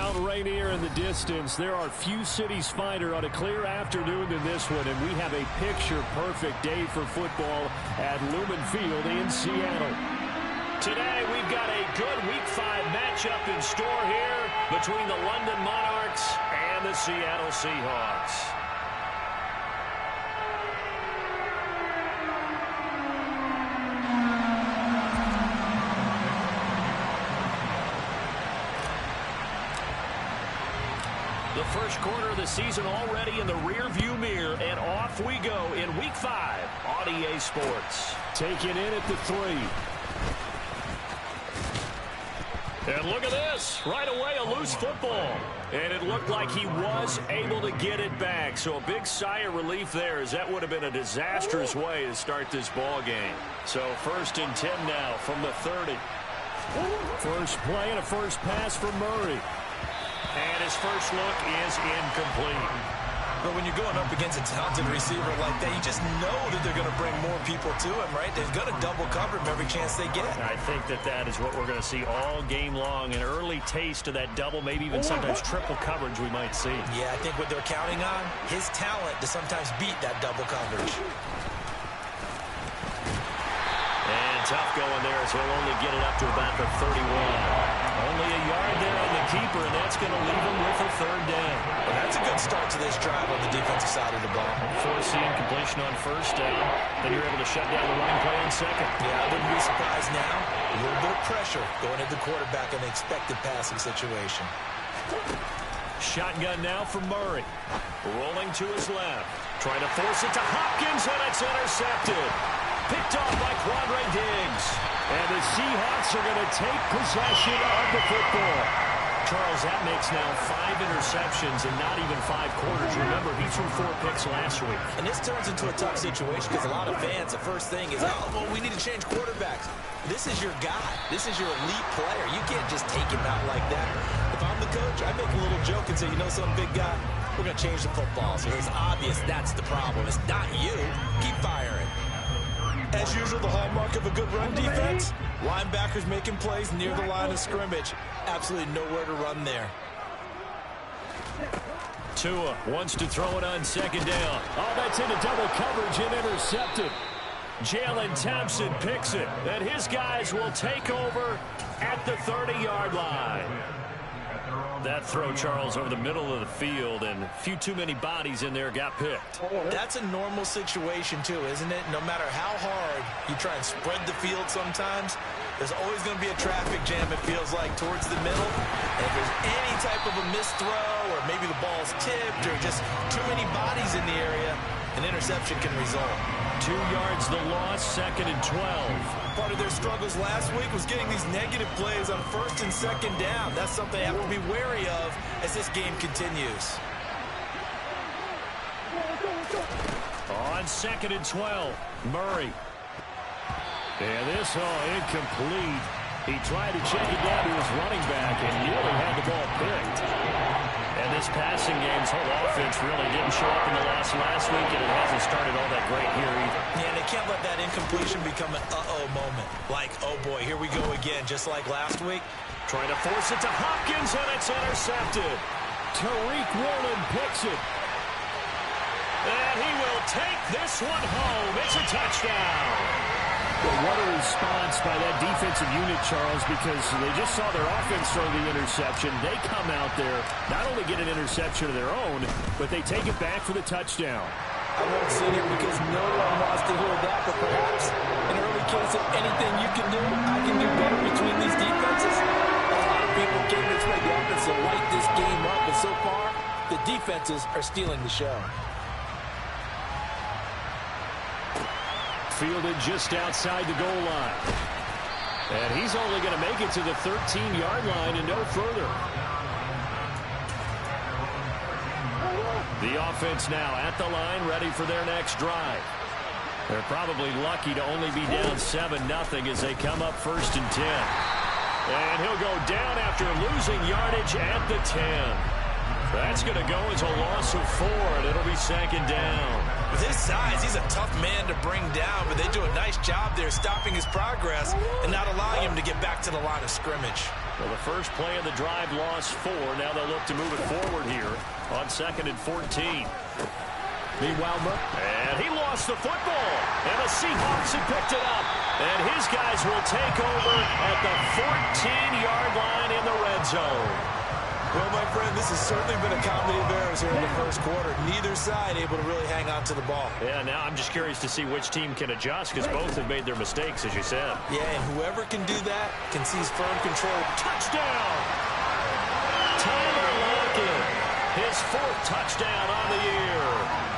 Mount Rainier in the distance. There are few cities finer on a clear afternoon than this one, and we have a picture-perfect day for football at Lumen Field in Seattle. Today, we've got a good Week 5 matchup in store here between the London Monarchs and the Seattle Seahawks. The first quarter of the season already in the rear-view mirror, and off we go in Week 5 on EA Sports. Taken in at the 3. And look at this. Right away, a loose football. And it looked like he was able to get it back. So a big sigh of relief there, as that would have been a disastrous way to start this ball game. So 1st and 10 now from the 30. First play and a first pass for Murray. And his first look is incomplete. But when you're going up against a talented receiver like that, you just know that they're going to bring more people to him, right? They're going to double cover him every chance they get. I think that is what we're going to see all game long. An early taste of that double, maybe even sometimes triple coverage we might see. Yeah, I think what they're counting on, his talent to sometimes beat that double coverage. And tough going there, so he'll only get it up to about the 31. Only a yard there on the keeper, and that's going to leave him with a 3rd down. Well, that's a good start to this drive on the defensive side of the ball. Forcing completion on 1st down. Then you're able to shut down the running play on 2nd. Yeah, I wouldn't be surprised now. A little bit of pressure going at the quarterback in the expected passing situation. Shotgun now for Murray. Rolling to his left. Trying to force it to Hopkins, and it's intercepted. Picked off by Quandre Diggs. And the Seahawks are going to take possession of the football. Charles, that makes now 5 interceptions in not even 5 quarters. Remember, he threw 4 picks last week. And this turns into a tough situation because a lot of fans, the first thing is, oh, well, we need to change quarterbacks. This is your guy. This is your elite player. You can't just take him out like that. If I'm the coach, I make a little joke and say, you know something, big guy? We're going to change the football. So it's obvious that's the problem. It's not you. Keep firing. As usual, the hallmark of a good run defense, linebackers making plays near the line of scrimmage. Absolutely nowhere to run there. Tua wants to throw it on 2nd down. Oh, that's into double coverage and intercepted. Jalen Thompson picks it, and his guys will take over at the 30-yard line. That throw, Charles, over the middle of the field, and a few too many bodies in there got picked. That's a normal situation, too, isn't it? No matter how hard you try and spread the field sometimes, there's always going to be a traffic jam, it feels like, towards the middle. And if there's any type of a missed throw, or maybe the ball's tipped, or just too many bodies in the area, an interception can result. 2 yards the loss, 2nd and 12. Part of their struggles last week was getting these negative plays on 1st and 2nd down. That's something they have to be wary of as this game continues. On 2nd and 12, Murray. And this incomplete. He tried to check it down to his running back and nearly had the ball picked. And this passing game's whole offense really didn't show up in the loss last week, and it hasn't started all that great here either. Yeah, they can't let that incompletion become an uh-oh moment. Like, oh boy, here we go again, just like last week. Trying to force it to Hopkins, and it's intercepted. Tariq Woolen picks it. And he will take this one home. It's a touchdown. Well, what a response by that defensive unit, Charles, because they just saw their offense throw the interception. They come out there, not only get an interception of their own, but they take it back for the touchdown. I won't sit here because no one wants to hear that, but perhaps an early case of anything you can do, I can do better between these defenses. A lot of people came to expect the offense to light this game up, but so far, the defenses are stealing the show. Fielded just outside the goal line. And he's only going to make it to the 13-yard line and no further. The offense now at the line, ready for their next drive. They're probably lucky to only be down 7-0 as they come up 1st and 10. And he'll go down after losing yardage at the 10. That's going to go as a loss of 4, and it'll be 2nd down. With his size, he's a tough man to bring down, but they do a nice job there stopping his progress and not allowing him to get back to the line of scrimmage. Well, the first play of the drive lost 4. Now they'll look to move it forward here on 2nd and 14. Meanwhile, and he lost the football. And the Seahawks have picked it up. And his guys will take over at the 14-yard line in the red zone. Well, my friend, this has certainly been a comedy of errors here in the first quarter. Neither side able to really hang on to the ball. Yeah, now I'm just curious to see which team can adjust because both have made their mistakes, as you said. Yeah, and whoever can do that can seize firm control. Touchdown! Tyler Lockett, his 4th touchdown on the year.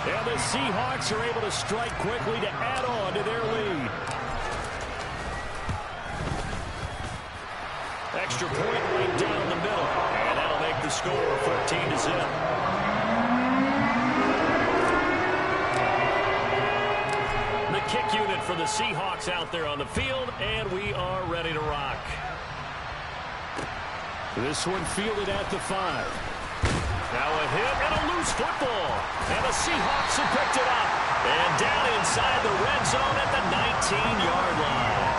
And the Seahawks are able to strike quickly to add on to their lead. Extra point right down the middle. And that'll make the score 14-0. The kick unit for the Seahawks out there on the field, and we are ready to rock. This one fielded at the 5. Now a hit and a loose football. And the Seahawks have picked it up. And down inside the red zone at the 19-yard line.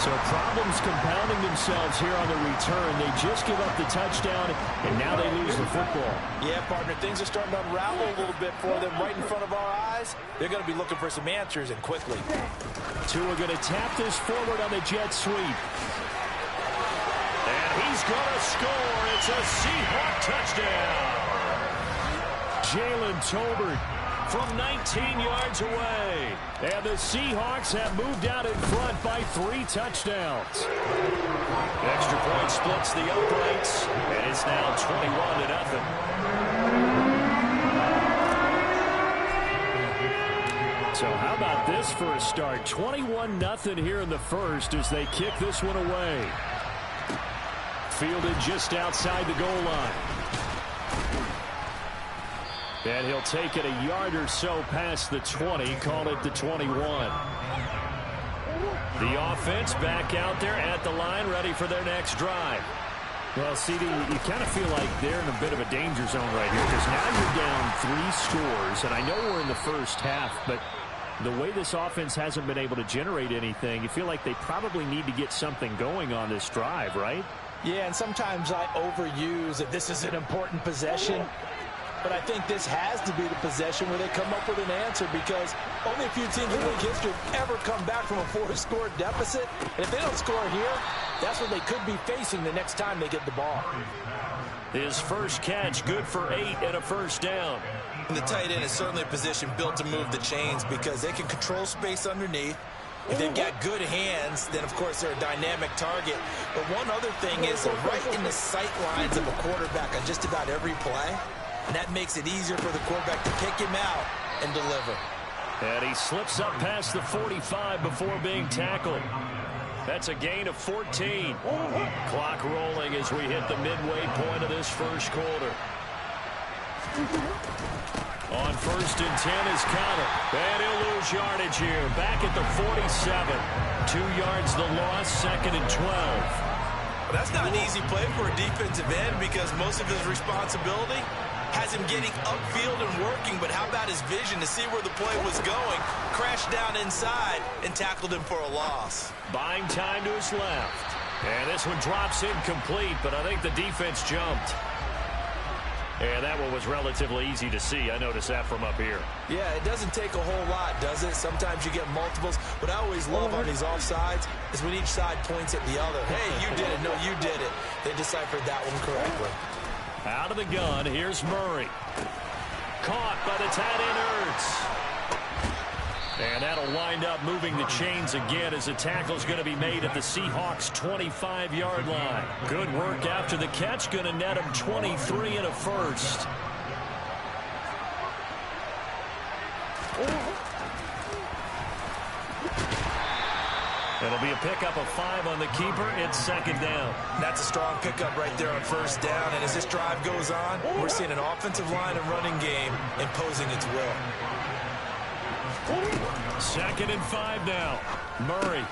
So problems compounding themselves here on the return. They just give up the touchdown, and now they lose the football. Yeah, partner, things are starting to unravel a little bit for them right in front of our eyes. They're going to be looking for some answers, and quickly. Tua going to tap this forward on the jet sweep. And he's going to score. It's a Seahawk touchdown. Jalen Tolbert from 19 yards away. And the Seahawks have moved out in front by 3 touchdowns. Extra point splits the uprights, and it's now 21-0. So how about this for a start? 21-0 here in the first as they kick this one away. Fielded just outside the goal line. And he'll take it a yard or so past the 20, call it the 21. The offense back out there at the line, ready for their next drive. Well, CD, you kind of feel like they're in a bit of a danger zone right here because now you're down 3 scores, and I know we're in the first half, but the way this offense hasn't been able to generate anything, you feel like they probably need to get something going on this drive, right? Yeah, and sometimes I overuse that this is an important possession. But I think this has to be the possession where they come up with an answer because only a few teams in league history have ever come back from a 4-score deficit. And if they don't score here, that's what they could be facing the next time they get the ball. His first catch, good for 8 and a first down. And the tight end is certainly a position built to move the chains because they can control space underneath. If they've got good hands, then, of course, they're a dynamic target. But one other thing is they're right in the sight lines of a quarterback on just about every play. And that makes it easier for the quarterback to pick him out and deliver. And he slips up past the 45 before being tackled. That's a gain of 14. Clock rolling as we hit the midway point of this first quarter. On 1st and 10 is Connor. And he'll lose yardage here. Back at the 47. 2 yards the loss, 2nd and 12. Well, that's not an easy play for a defensive end because most of his responsibility has him getting upfield and working, but how about his vision to see where the play was going, crashed down inside, and tackled him for a loss. Buying time to his left. And this one drops incomplete, but I think the defense jumped. And that one was relatively easy to see. I noticed that from up here. Yeah, it doesn't take a whole lot, does it? Sometimes you get multiples. What I always love on these offsides is when each side points at the other. Hey, you did it. No, you did it. They deciphered that one correctly. Out of the gun, here's Murray. Caught by the tight end Ertz. And that'll wind up moving the chains again as the tackle's going to be made at the Seahawks' 25-yard line. Good work after the catch, going to net him 23 and a first. It'll be a pickup of 5 on the keeper. It's 2nd down. That's a strong pickup right there on 1st down. And as this drive goes on, we're seeing an offensive line and running game imposing its will. 2nd and 5 now. Murray.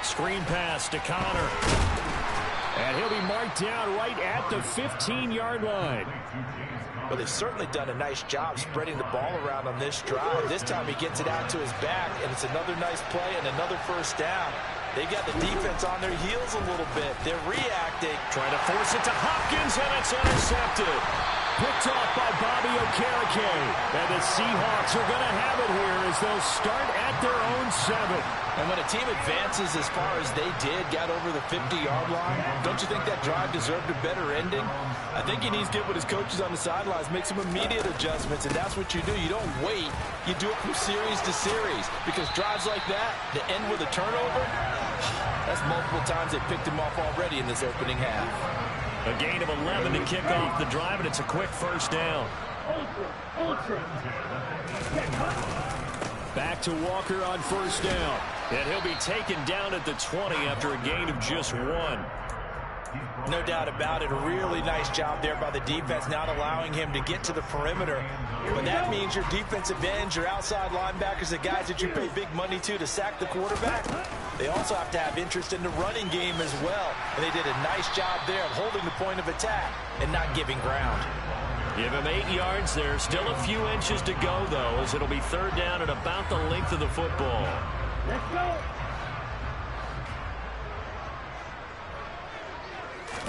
Screen pass to Connor. And he'll be marked down right at the 15-yard line. Well, they've certainly done a nice job spreading the ball around on this drive. This time he gets it out to his back, and it's another nice play and another 1st down. They've got the defense on their heels a little bit. They're reacting. Trying to force it to Hopkins, and it's intercepted. Picked off by Bobby Okereke. And the Seahawks are going to have it here as they'll start at their own 7. And when a team advances as far as they did, got over the 50-yard line, don't you think that drive deserved a better ending? I think he needs to get with his coaches on the sidelines, make some immediate adjustments, and that's what you do. You don't wait. You do it from series to series, because drives like that, to end with a turnover, that's multiple times they picked him off already in this opening half. A gain of 11 to kick off the drive, and it's a quick first down. Back to Walker on first down. And he'll be taken down at the 20 after a gain of just 1. No doubt about it. A really nice job there by the defense, not allowing him to get to the perimeter. But that means your defensive ends, your outside linebackers, the guys that you pay big money to sack the quarterback, they also have to have interest in the running game as well. And they did a nice job there of holding the point of attack and not giving ground. Give him 8 yards there. Still a few inches to go, though, as it'll be third down at about the length of the football. Let's go.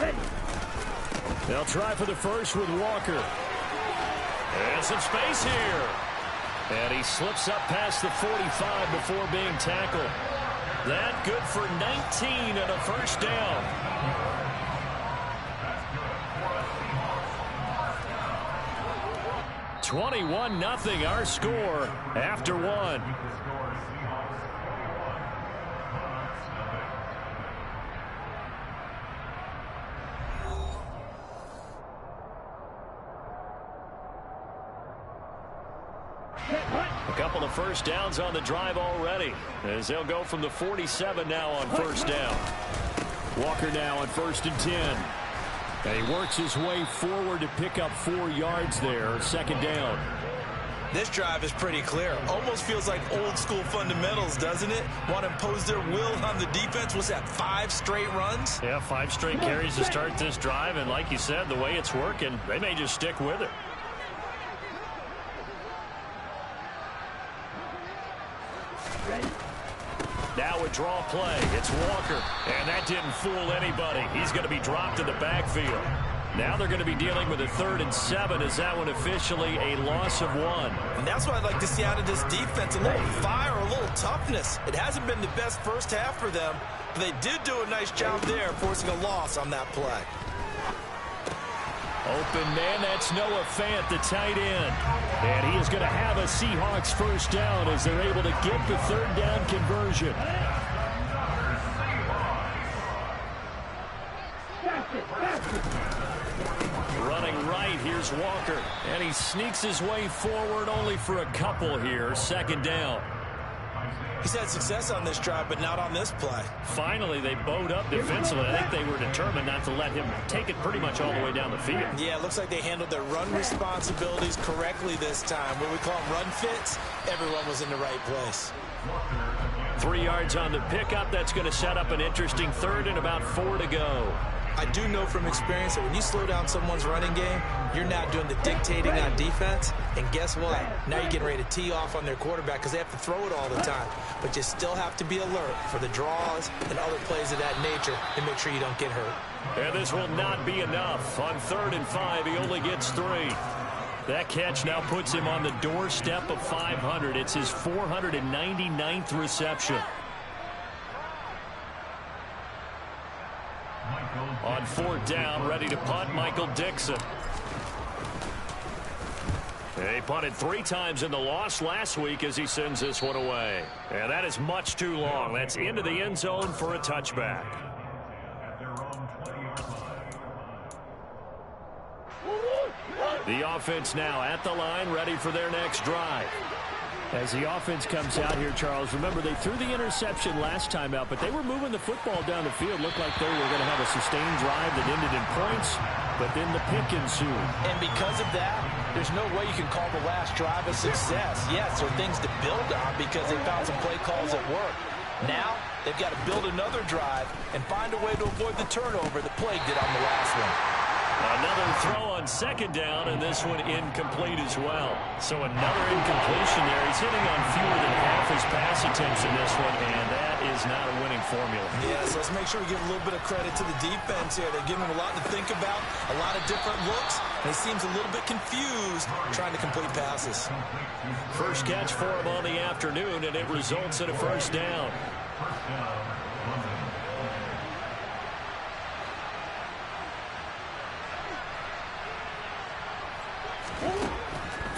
Ready. They'll try for the first with Walker. And some space here. And he slips up past the 45 before being tackled. That good for 19 and a first down. (21-0) our score after 1. A couple of first downs on the drive already, as they'll go from the 47 now on first down. Walker now on 1st and 10. And he works his way forward to pick up 4 yards there, second down. This drive is pretty clear. Almost feels like old school fundamentals, doesn't it? Want to impose their will on the defense. What's that, 5 straight runs? Yeah, 5 straight carries to start this drive, and like you said, the way it's working, they may just stick with it. Now a draw play. It's Walker. And that didn't fool anybody. He's going to be dropped in the backfield. Now they're going to be dealing with a 3rd and 7. Is that one officially a loss of 1? And that's what I'd like to see out of this defense. A little fire, a little toughness. It hasn't been the best first half for them, but they did do a nice job there, forcing a loss on that play. Open man, that's Noah Fant, the tight end. And he is going to have a Seahawks first down as they're able to get the 3rd down conversion. Running right, here's Walker. And he sneaks his way forward only for a couple here. 2nd down. He's had success on this drive, but not on this play. Finally, they bowed up defensively. I think they were determined not to let him take it pretty much all the way down the field. Yeah, it looks like they handled their run responsibilities correctly this time. What we call them run fits, everyone was in the right place. 3 yards on the pickup. That's going to set up an interesting 3rd and about 4 to go. I do know from experience that when you slow down someone's running game, you're not doing the dictating on defense. And guess what? Now you're getting ready to tee off on their quarterback because they have to throw it all the time. But you still have to be alert for the draws and other plays of that nature and make sure you don't get hurt. And this will not be enough. On 3rd and 5, he only gets 3. That catch now puts him on the doorstep of 500. It's his 499th reception. On 4th down, ready to punt, Michael Dixon. He punted 3 times in the loss last week as he sends this one away. And that is much too long. That's into the end zone for a touchback. The offense now at the line, ready for their next drive. As the offense comes out here, Charles, remember they threw the interception last time out, but they were moving the football down the field. Looked like they were going to have a sustained drive that ended in points, but then the pick ensued. And because of that, there's no way you can call the last drive a success. Yes, there are things to build on because they found some play calls that work. Now, they've got to build another drive and find a way to avoid the turnover that plagued it on the last one. Another throw on second down, and this one incomplete as well. So another incompletion there. He's hitting on fewer than half his pass attempts in this one, and that is not a winning formula. Yeah, so let's make sure we give a little bit of credit to the defense here. They're giving him a lot to think about, a lot of different looks, and he seems a little bit confused trying to complete passes. First catch for him on the afternoon, and it results in a first down.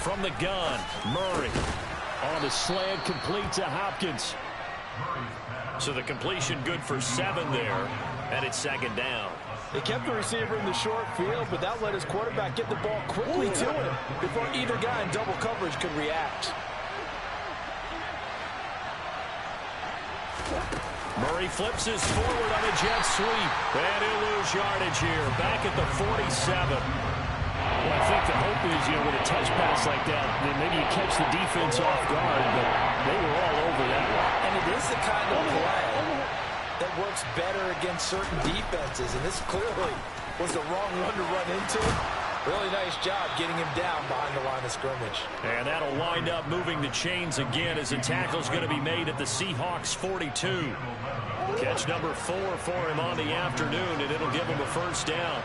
From the gun, Murray on the slant, complete to Hopkins. So the completion good for 7 there, and it's second down. They kept the receiver in the short field, but that let his quarterback get the ball quickly to him before either guy in double coverage could react. Murray flips his forward on a jet sweep, and he'll lose yardage here, back at the 47. Well, I think the hope is, with a touch pass like that, then maybe you catch the defense off guard, but they were all over that one. And it is the kind of play that works better against certain defenses, and this clearly was the wrong one to run into. Really nice job getting him down behind the line of scrimmage. And that'll wind up moving the chains again as the tackle's going to be made at the Seahawks 42. Catch number 4 for him on the afternoon, and it'll give him a first down.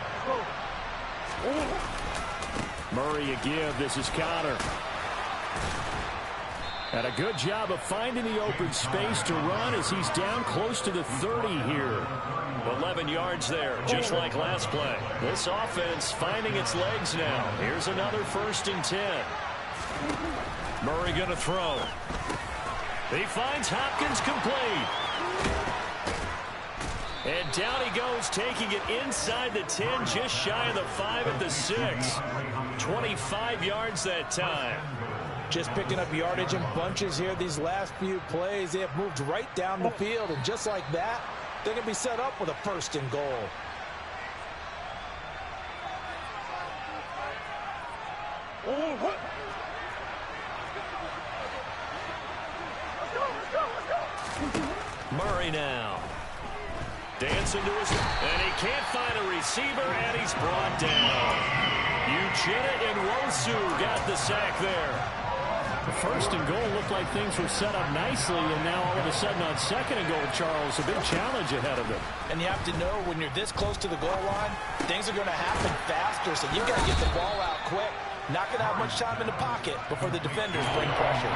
Murray a give. This is Connor. And a good job of finding the open space to run as he's down close to the 30 here. 11 yards there, just like last play. This offense finding its legs now. Here's another 1st and 10. Murray going to throw. He finds Hopkins complete. And down he goes, taking it inside the 10, just shy of the 5 at the 6. 25 yards that time. Just picking up yardage in bunches here these last few plays. They have moved right down the field, and just like that, they're going to be set up with a 1st and goal. Murray now. Dancing to his, and he can't find a receiver, and he's brought down. Uchenna and Wosu got the sack there. The 1st and goal looked like things were set up nicely, and now all of a sudden on 2nd and goal, Charles, a big challenge ahead of them. And you have to know when you're this close to the goal line, things are going to happen faster, so you've got to get the ball out quick. Not going to have much time in the pocket before the defenders bring pressure.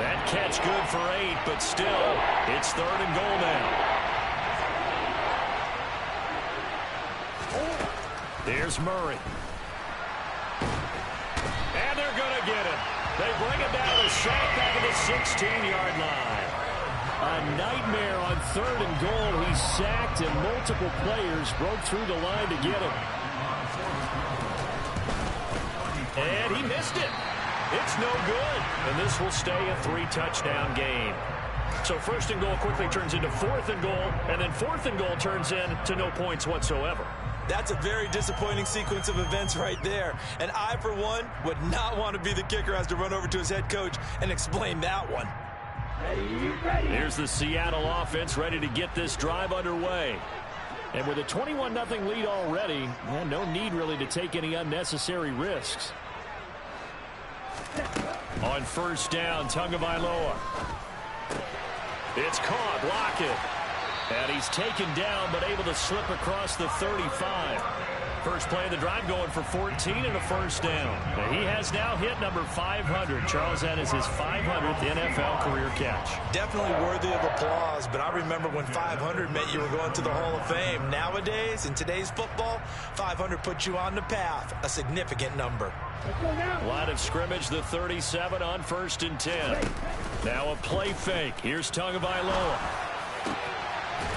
That catch good for 8, but still, it's 3rd and goal now. Here's Murray. And they're going to get him. They bring him down to sack back at the 16-yard line. A nightmare on 3rd and goal. He's sacked, and multiple players broke through the line to get him. And he missed it. It's no good. And this will stay a 3-touchdown game. So 1st and goal quickly turns into 4th and goal, and then 4th and goal turns into no points whatsoever. That's a very disappointing sequence of events right there. And I, for one, would not want to be the kicker who has to run over to his head coach and explain that one. Here's the Seattle offense ready to get this drive underway. And with a 21-0 lead already, no need really to take any unnecessary risks. On 1st down, Tagovailoa. It's caught. Lockett. And he's taken down, but able to slip across the 35. First play of the drive going for 14 and a first down. Now he has now hit number 500. Charles, that is his 500th NFL career catch. Definitely worthy of applause, but I remember when 500 meant you were going to the Hall of Fame. Nowadays, in today's football, 500 puts you on the path, a significant number. Line of scrimmage, the 37 on 1st and 10. Now a play fake. Here's Tagovailoa.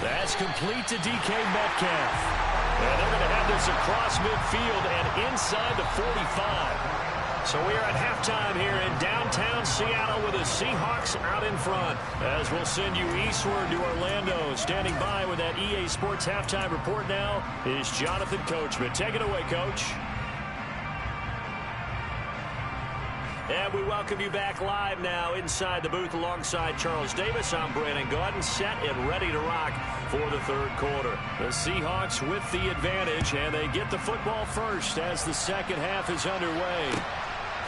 That's complete to DK Metcalf. And they're going to have this across midfield and inside the 45. So we are at halftime here in downtown Seattle with the Seahawks out in front. As we'll send you eastward to Orlando. Standing by with that EA Sports halftime report now is Jonathan Coachman. Take it away, Coach. And we welcome you back live now inside the booth alongside Charles Davis. I'm Brandon Gaudin, set and ready to rock for the third quarter. The Seahawks with the advantage, and they get the football first as the second half is underway.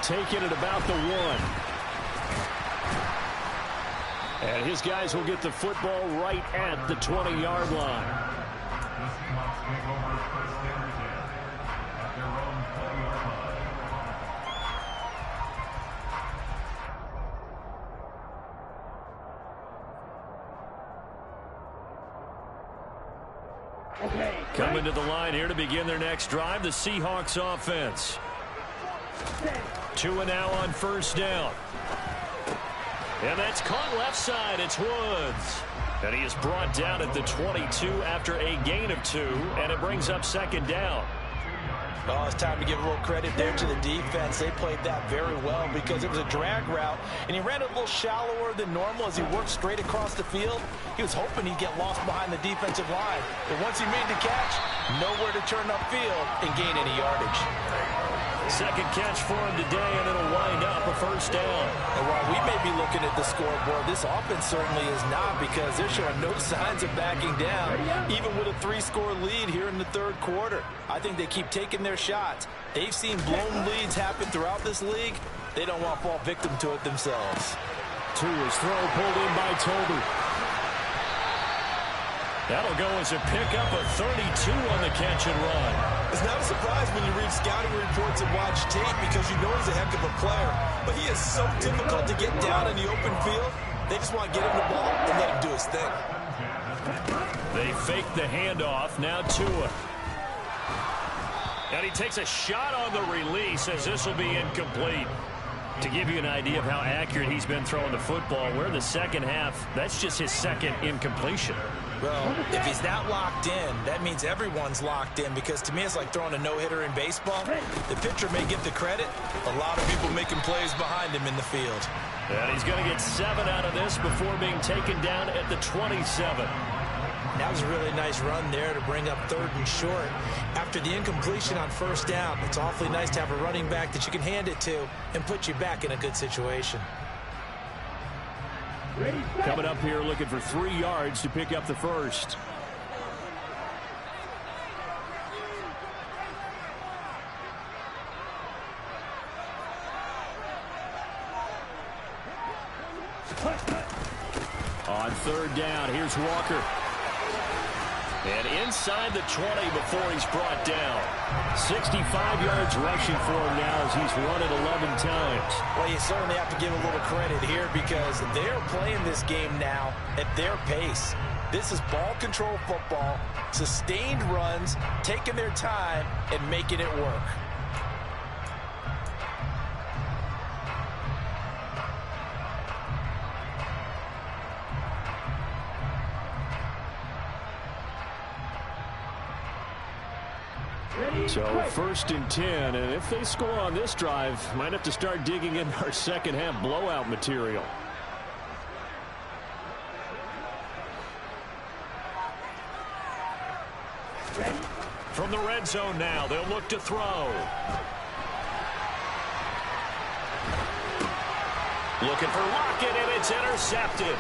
Taking it about the 1. And his guys will get the football right at the 20-yard line. Coming to the line here to begin their next drive, the Seahawks offense. 2 and now on first down. And that's caught left side. It's Woods. And he is brought down at the 22 after a gain of 2, and it brings up second down. Oh, it's time to give a little credit there to the defense. They played that very well because it was a drag route, and he ran it a little shallower than normal as he worked straight across the field. He was hoping he'd get lost behind the defensive line. But once he made the catch, nowhere to turn upfield and gain any yardage. Second catch for him today, and it'll wind up a first down. And while we may be looking at the scoreboard, this offense certainly is not, because they're showing no signs of backing down, even with a 3-score lead here in the third quarter. I think they keep taking their shots. They've seen blown leads happen throughout this league. They don't want to fall victim to it themselves. To his throw, pulled in by Toby. That'll go as a pickup of 32 on the catch and run. It's not a surprise when you read scouting reports and watch tape, because you know he's a heck of a player. But he is so difficult to get down in the open field. They just want to get him the ball and let him do his thing. They fake the handoff. Now Tua. And he takes a shot on the release as this will be incomplete. To give you an idea of how accurate he's been throwing the football, we're in the second half. That's just his second incompletion. Well, if he's not locked in, that means everyone's locked in, because to me it's like throwing a no-hitter in baseball. The pitcher may get the credit. A lot of people making plays behind him in the field. And he's going to get 7 out of this before being taken down at the 27. That was a really nice run there to bring up 3rd and short. After the incompletion on first down, it's awfully nice to have a running back that you can hand it to and put you back in a good situation. Coming up here looking for 3 yards to pick up the first. On 3rd down, here's Walker. And inside the 20 before he's brought down. 65 yards rushing for him now as he's run it 11 times. Well, you certainly have to give a little credit here, because they're playing this game now at their pace. This is ball control football, sustained runs, taking their time and making it work. So 1st and 10, and if they score on this drive, might have to start digging in our second half blowout material. From the red zone now, they'll look to throw. Looking for Lockett, and it's intercepted.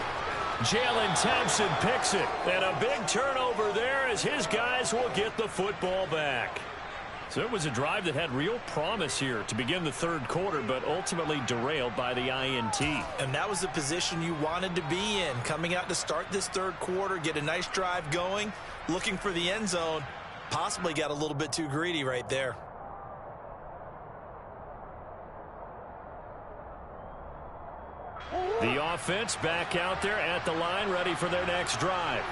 Jalen Thompson picks it, and a big turnover there as his guys will get the football back. So it was a drive that had real promise here to begin the third quarter, but ultimately derailed by the INT. And that was the position you wanted to be in, coming out to start this third quarter, get a nice drive going, looking for the end zone. Possibly got a little bit too greedy right there. The offense back out there at the line, ready for their next drive.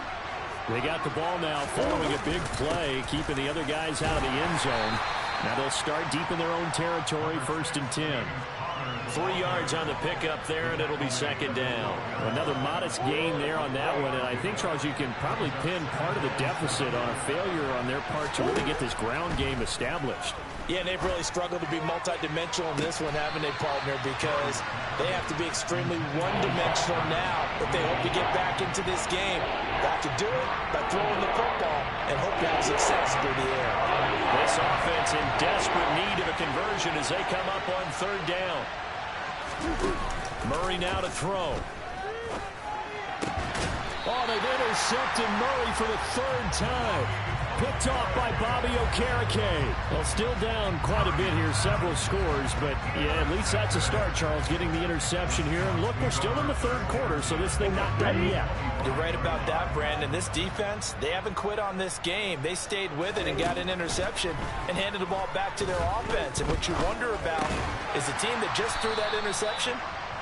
They got the ball now following a big play, keeping the other guys out of the end zone. Now they'll start deep in their own territory, 1st and 10. 3 yards on the pickup there, and it'll be second down. Another modest gain there on that one, and I think, Charles, you can probably pin part of the deficit on a failure on their part to really get this ground game established. Yeah, and they've really struggled to be multidimensional in this one, haven't they, partner? Because they have to be extremely one-dimensional now if they hope to get back into this game. They have to do it by throwing the football and hope to have success through the air. This offense in desperate need of a conversion as they come up on 3rd down. Murray now to throw. Oh, they've intercepted Murray for the third time. Picked off by Bobby Okereke. Well, still down quite a bit here, several scores, but yeah, at least that's a start, Charles, getting the interception here. And look, we're still in the third quarter, so this thing not done yet. You're right about that, Brandon. This defense, they haven't quit on this game. They stayed with it and got an interception and handed the ball back to their offense. And what you wonder about is the team that just threw that interception,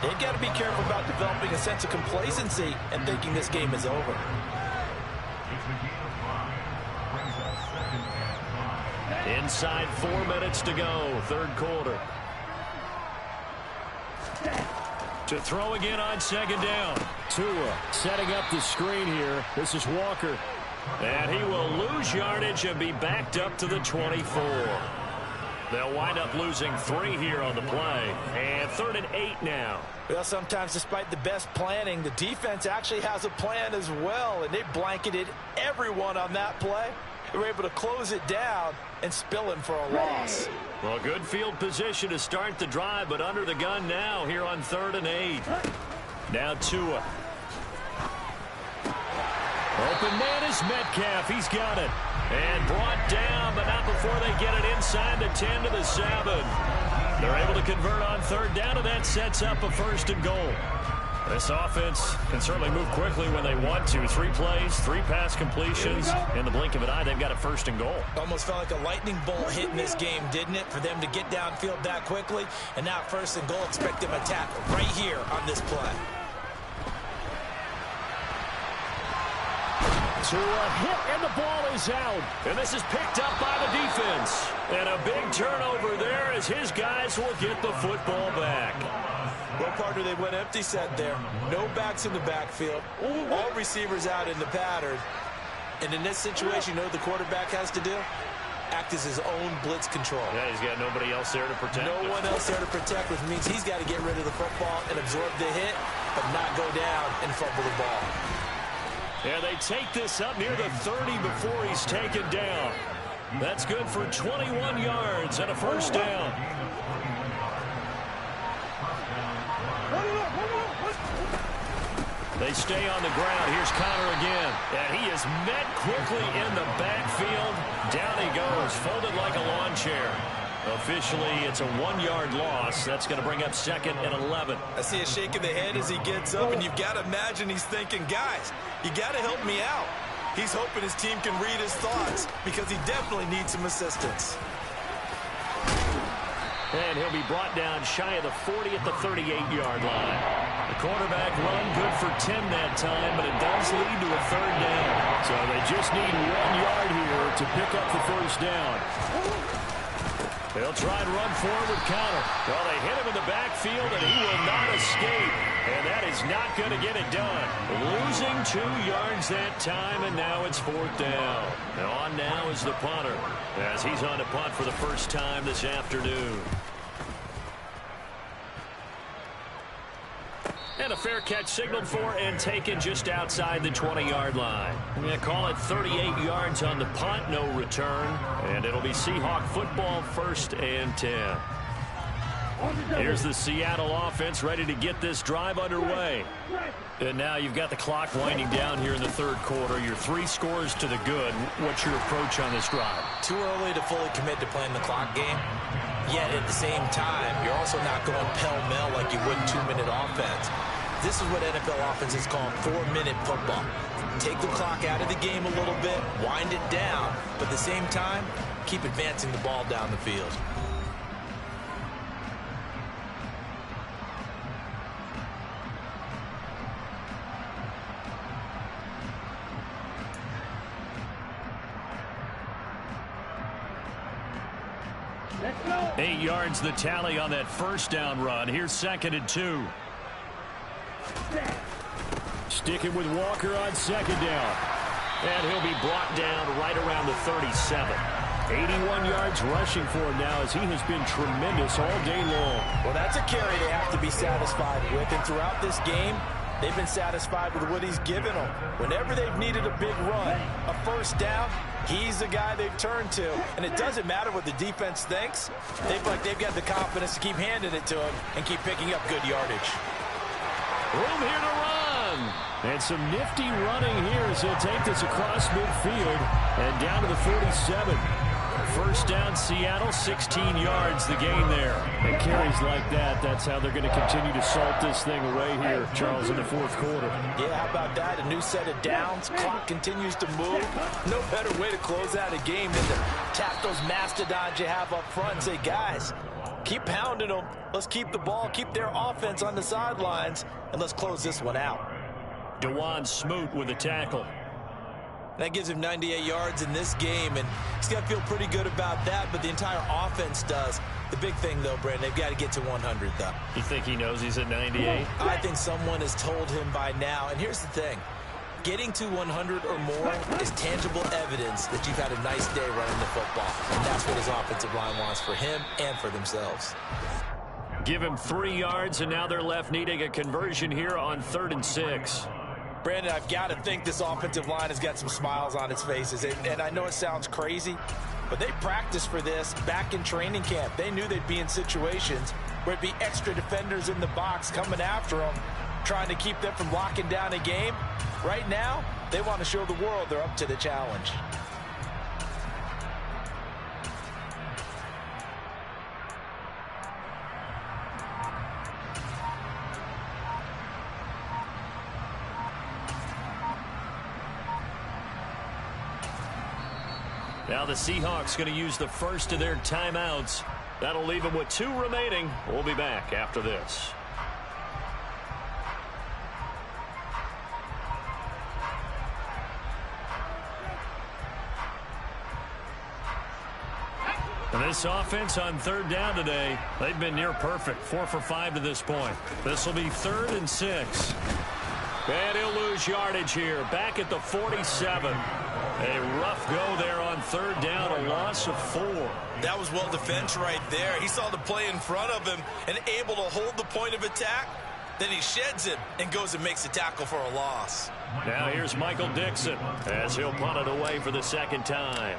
they've got to be careful about developing a sense of complacency and thinking this game is over. Inside 4 minutes to go, third quarter. To throw again on second down. Tua setting up the screen here. This is Walker. And he will lose yardage and be backed up to the 24. They'll wind up losing 3 here on the play. And 3rd and 8 now. Well, sometimes despite the best planning, the defense actually has a plan as well. And they blanketed everyone on that play. They were able to close it down and spill him for a loss. Well, good field position to start the drive, but under the gun now here on 3rd and 8. Now Tua. Open man is Metcalf. He's got it. And brought down, but not before they get it inside the 10 to the 7. They're able to convert on 3rd down, and that sets up a 1st and goal. This offense can certainly move quickly when they want to. 3 plays, 3 pass completions. In the blink of an eye, they've got a 1st and goal. Almost felt like a lightning bolt hit in this game, didn't it? For them to get downfield that quickly. And now 1st and goal, expect them to attack right here on this play. To a hit, and the ball is out. And this is picked up by the defense. And a big turnover there as his guys will get the football back. Well, partner, they went empty set there. No backs in the backfield. All receivers out in the pattern. And in this situation, you know what the quarterback has to do? Act as his own blitz control. Yeah, he's got nobody else there to protect. No one else there to protect, which means he's got to get rid of the football and absorb the hit, but not go down and fumble the ball. Yeah, they take this up near the 30 before he's taken down. That's good for 21 yards and a 1st down. They stay on the ground. Here's Connor again. And he is met quickly in the backfield. Down he goes, folded like a lawn chair. Officially, it's a 1-yard loss. That's going to bring up 2nd and 11. I see a shake of the head as he gets up, and you've got to imagine he's thinking, guys, you got to help me out. He's hoping his team can read his thoughts because he definitely needs some assistance. And he'll be brought down shy of the 40 at the 38-yard line. The quarterback run good for 10 that time, but it does lead to a 3rd down. So they just need 1 yard here to pick up the 1st down. They'll try and run forward with Connor. Well, they hit him in the backfield, and he will not escape. And that is not going to get it done. Losing 2 yards that time, and now it's 4th down. And on now is the punter, as he's on to punt for the first time this afternoon. And a fair catch signaled for and taken just outside the 20-yard line. Yeah, call it 38 yards on the punt, no return. And it'll be Seahawk football, 1st and 10. Here's the Seattle offense ready to get this drive underway. And now you've got the clock winding down here in the 3rd quarter. Your 3 scores to the good. What's your approach on this drive? Too early to fully commit to playing the clock game. Yet at the same time, you're also not going pell-mell like you would in 2-minute offense. This is what NFL offenses call 4-minute football. Take the clock out of the game a little bit, wind it down, but at the same time, keep advancing the ball down the field. Let's go. 8 yards the tally on that 1st down run. Here's 2nd and 2. Sticking with Walker on 2nd down. And he'll be brought down right around the 37. 81 yards rushing for him now as he has been tremendous all day long. Well, that's a carry they have to be satisfied with. And throughout this game, They've been satisfied with what he's given them. Whenever they've needed a big run, a first down, he's the guy they've turned to. And it doesn't matter what the defense thinks. They've got the confidence to keep handing it to him and keep picking up good yardage. Room here to run. And some nifty running here as he'll take this across midfield and down to the 47. First down, Seattle, 16 yards the gain there. And carries like that, that's how they're going to continue to salt this thing away here, Charles, in the fourth quarter. Yeah, how about that? A new set of downs. Clock continues to move. No better way to close out a game than to tap those mastodons you have up front and say, guys, keep pounding them. Let's keep the ball, keep their offense on the sidelines, and let's close this one out. DeJuan Smoot with a tackle. That gives him 98 yards in this game, and he's got to feel pretty good about that, but the entire offense does. The big thing, though, Brandon, they've got to get to 100, though. You think he knows he's at 98? I think someone has told him by now, and here's the thing. Getting to 100 or more is tangible evidence that you've had a nice day running the football, and that's what his offensive line wants for him and for themselves. Give him 3 yards, and now they're left needing a conversion here on 3rd and 6. Brandon, I've got to think this offensive line has got some smiles on its faces. And I know it sounds crazy, but they practiced for this back in training camp. They knew they'd be in situations where it'd be extra defenders in the box coming after them, trying to keep them from locking down a game. Right now, they want to show the world they're up to the challenge. Now the Seahawks going to use the first of their timeouts. That'll leave them with 2 remaining. We'll be back after this. And this offense on 3rd down today, they've been near perfect. 4 for 5 to this point. This will be 3rd and 6. And he'll lose yardage here. Back at the 47. A rough go there on 3rd down, a loss of 4. That was well defense right there. He saw the play in front of him and able to hold the point of attack. Then he sheds it and goes and makes a tackle for a loss. Now here's Michael Dixon as he'll punt it away for the 2nd time.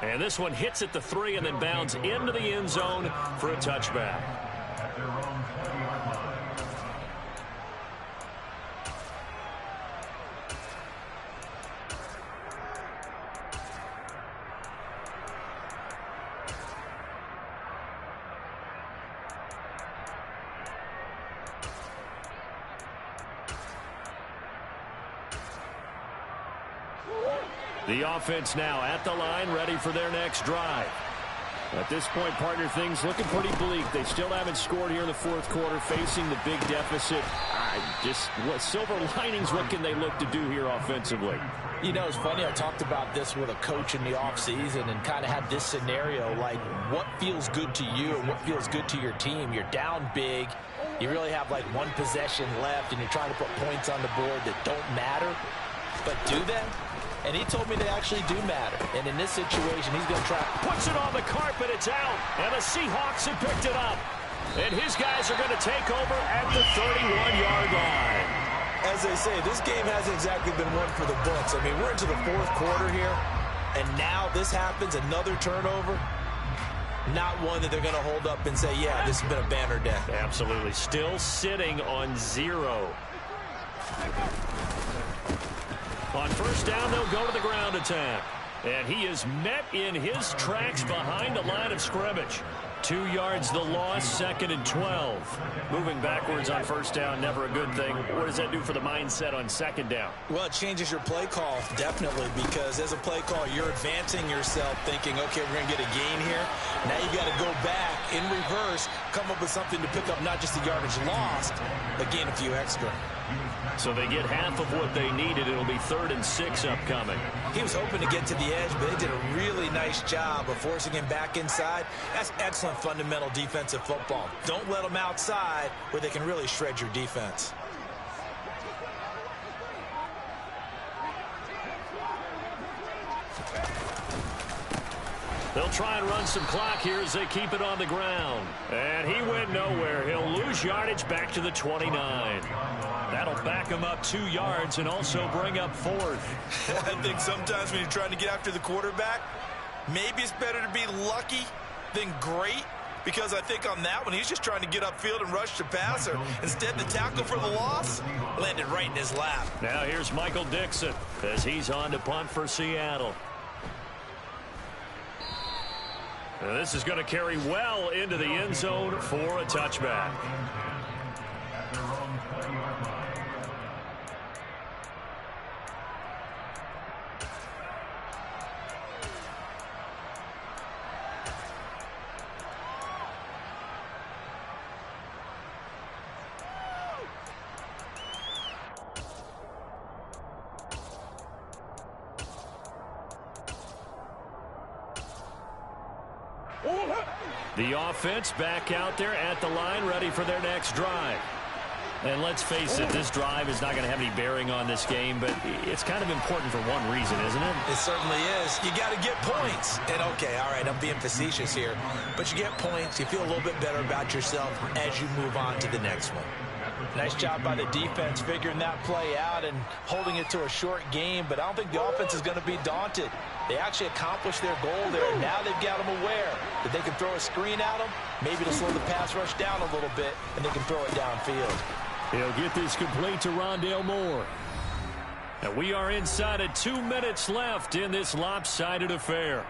And this one hits at the 3 and then bounds into the end zone for a touchback. The offense now at the line, ready for their next drive. At this point, partner, things looking pretty bleak. They still haven't scored here in the 4th quarter, facing the big deficit. What silver linings, what can they look to do here offensively? You know, it's funny, I talked about this with a coach in the offseason and kind of had this scenario, like what feels good to you and what feels good to your team. You're down big. You really have like 1 possession left, and you're trying to put points on the board that don't matter. But do they? And he told me they actually do matter. And in this situation, he's going to try. Puts it on the carpet. It's out. And the Seahawks have picked it up. And his guys are going to take over at the 31-yard line. As they say, this game hasn't exactly been one for the books. I mean, we're into the 4th quarter here, and now this happens, another turnover. Not one that they're going to hold up and say, yeah, this has been a banner day. Absolutely. Still sitting on 0. On 1st down, they'll go to the ground attack. And he is met in his tracks behind the line of scrimmage. 2 yards the loss, 2nd and 12. Moving backwards on 1st down, never a good thing. What does that do for the mindset on 2nd down? Well, it changes your play call, definitely, because as a play call, you're advancing yourself thinking, okay, we're going to get a gain here. Now you got to go back in reverse, come up with something to pick up not just the yardage lost, but gain a few extra. So they get half of what they needed. It'll be 3rd and 6 upcoming. He was hoping to get to the edge, but they did a really nice job of forcing him back inside. That's excellent fundamental defensive football. Don't let them outside where they can really shred your defense. They'll try and run some clock here as they keep it on the ground. And he went nowhere. He'll lose yardage back to the 29. That'll back him up 2 yards and also bring up 4th. I think sometimes when you're trying to get after the quarterback, maybe it's better to be lucky than great. Because I think on that one, he's just trying to get upfield and rush the passer. Instead, the tackle for the loss landed right in his lap. Now here's Michael Dixon as he's on to punt for Seattle. Now this is going to carry well into the end zone for a touchback. The offense back out there at the line, ready for their next drive. And let's face it, this drive is not going to have any bearing on this game, but it's kind of important for one reason, isn't it? It certainly is. You got to get points. And, okay, all right, I'm being facetious here. But you get points, you feel a little bit better about yourself as you move on to the next one. Nice job by the defense figuring that play out and holding it to a short game, but I don't think the offense is going to be daunted. They actually accomplished their goal there. Now they've got them aware that they can throw a screen at them, maybe to slow the pass rush down a little bit, and they can throw it downfield. He'll get this complete to Rondale Moore. And we are inside of 2 minutes left in this lopsided affair.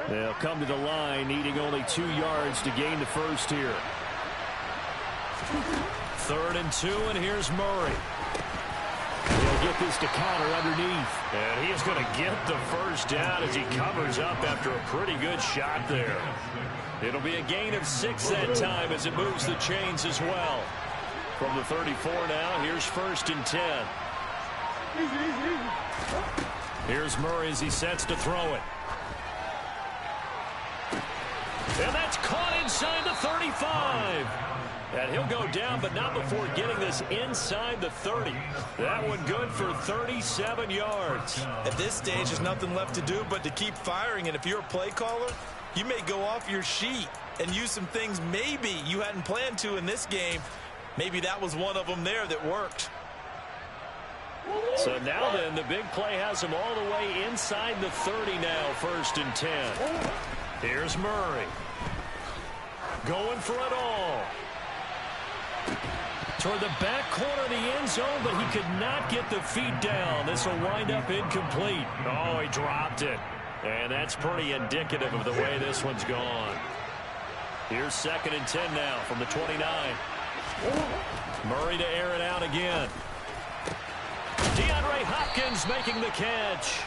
They'll come to the line, needing only 2 yards to gain the first here. 3rd and 2, and here's Murray. He'll get this to Connor underneath. And he is going to get the first down as he covers up after a pretty good shot there. It'll be a gain of 6 that time as it moves the chains as well. From the 34 now, here's 1st and 10. Here's Murray as he sets to throw it. And that's caught inside the 35. And he'll go down, but not before getting this inside the 30. That one good for 37 yards. At this stage, there's nothing left to do but to keep firing. And if you're a play caller, you may go off your sheet and use some things maybe you hadn't planned to in this game. Maybe that was one of them there that worked. So now then, the big play has him all the way inside the 30 now, 1st and 10. Here's Murray. Going for it all. Toward the back corner of the end zone, but he could not get the feet down. This will wind up incomplete. Oh, he dropped it. And that's pretty indicative of the way this one's gone. Here's 2nd and 10 now from the 29. Murray to air it out again. DeAndre Hopkins making the catch.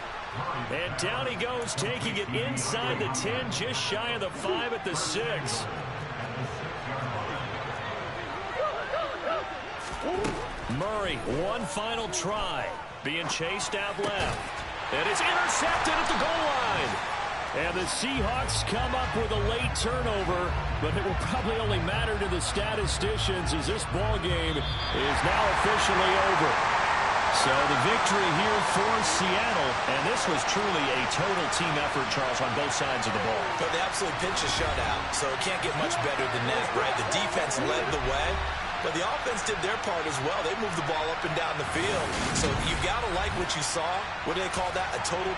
And down he goes, taking it inside the 10, just shy of the 5 at the 6. Murray, one final try. Being chased out left. And it's intercepted at the goal line. And the Seahawks come up with a late turnover, but it will probably only matter to the statisticians as this ball game is now officially over. So the victory here for Seattle, and this was truly a total team effort, Charles, on both sides of the ball. But they absolutely pinched a shutout, so it can't get much better than that, right? The defense led the way, but the offense did their part as well. They moved the ball up and down the field. So you got to like what you saw. What do they call that? A total